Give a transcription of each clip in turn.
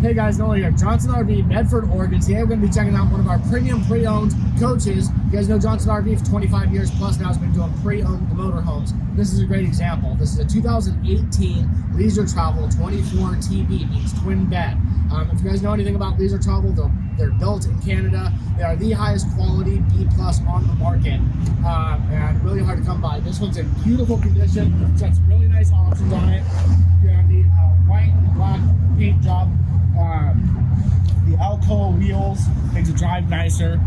Hey guys, Noah here, Johnson RV, Medford, Oregon. Today we're going to be checking out one of our premium pre-owned coaches. You guys know Johnson RV for 25 years plus now has been doing pre-owned motorhomes. This is a great example. This is a 2018 Leisure Travel 24 TB, means twin bed. If you guys know anything about Leisure Travel, they're built in Canada. They are the highest quality B+ on the market, and really hard to come by. This one's in beautiful condition. It's got some really nice options on it. You have the white and black paint job. The Alcoa wheels makes it drive nicer.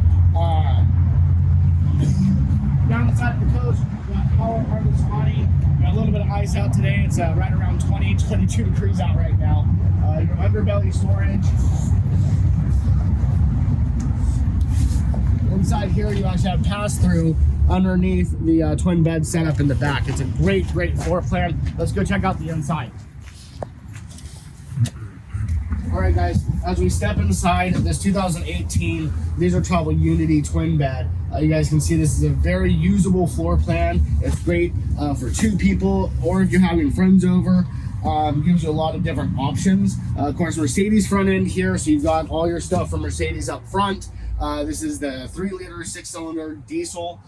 Down the side of the coach, we got power harness awning. Got a little bit of ice out today. It's right around 22 degrees out right now. Your underbelly storage. Inside here, you actually have pass-through underneath the twin bed setup in the back. It's a great floor plan. Let's go check out the inside. All right, guys, as we step inside this 2018 Leisure Travel Unity twin bed, you guys can see this is a very usable floor plan. It's great for two people, or if you're having friends over. Gives you a lot of different options. Of course, Mercedes front end here, so you've got all your stuff from Mercedes up front. This is the 3-liter 6-cylinder diesel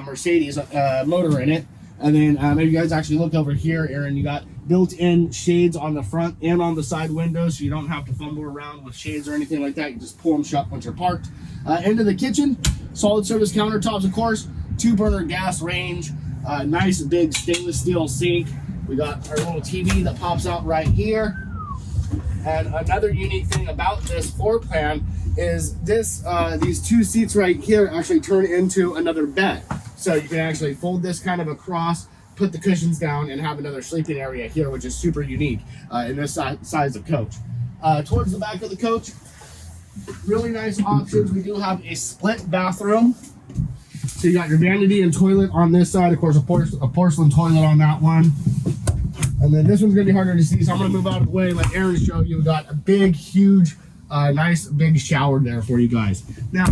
Mercedes motor in it. And then if you guys actually look over here, Aaron, you got built-in shades on the front and on the side windows, so you don't have to fumble around with shades or anything like that. You just pull them shut once you're parked. Into the kitchen, solid surface countertops, of course, 2-burner gas range, nice big stainless steel sink. We got our little TV that pops out right here. And another unique thing about this floor plan is this these two seats right here actually turn into another bed. So you can actually fold this kind of across, put the cushions down, and have another sleeping area here, which is super unique in this size of coach. Towards the back of the coach, really nice options. We do have a split bathroom. So you got your vanity and toilet on this side, of course, a porcelain toilet on that one. And then this one's gonna be harder to see, so I'm gonna move out of the way, let Aaron show you. We got a big, huge, nice big shower there for you guys. Now,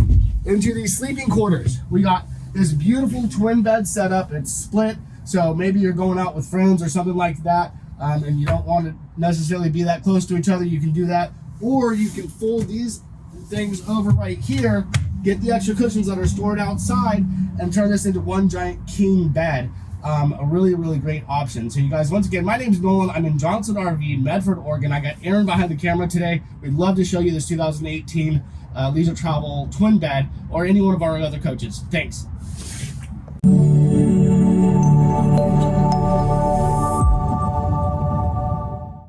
into these sleeping quarters, we got this beautiful twin bed setup. It's split, so maybe you're going out with friends or something like that, and you don't want to necessarily be that close to each other. You can do that, or you can fold these things over right here, get the extra cushions that are stored outside, and turn this into one giant king bed. A really great option. So you guys, once again, my name is Nolan. I'm in Johnson RV, Medford, Oregon. I got Aaron behind the camera today. We'd love to show you this 2018 Leisure Travel twin bed or any one of our other coaches. Thanks.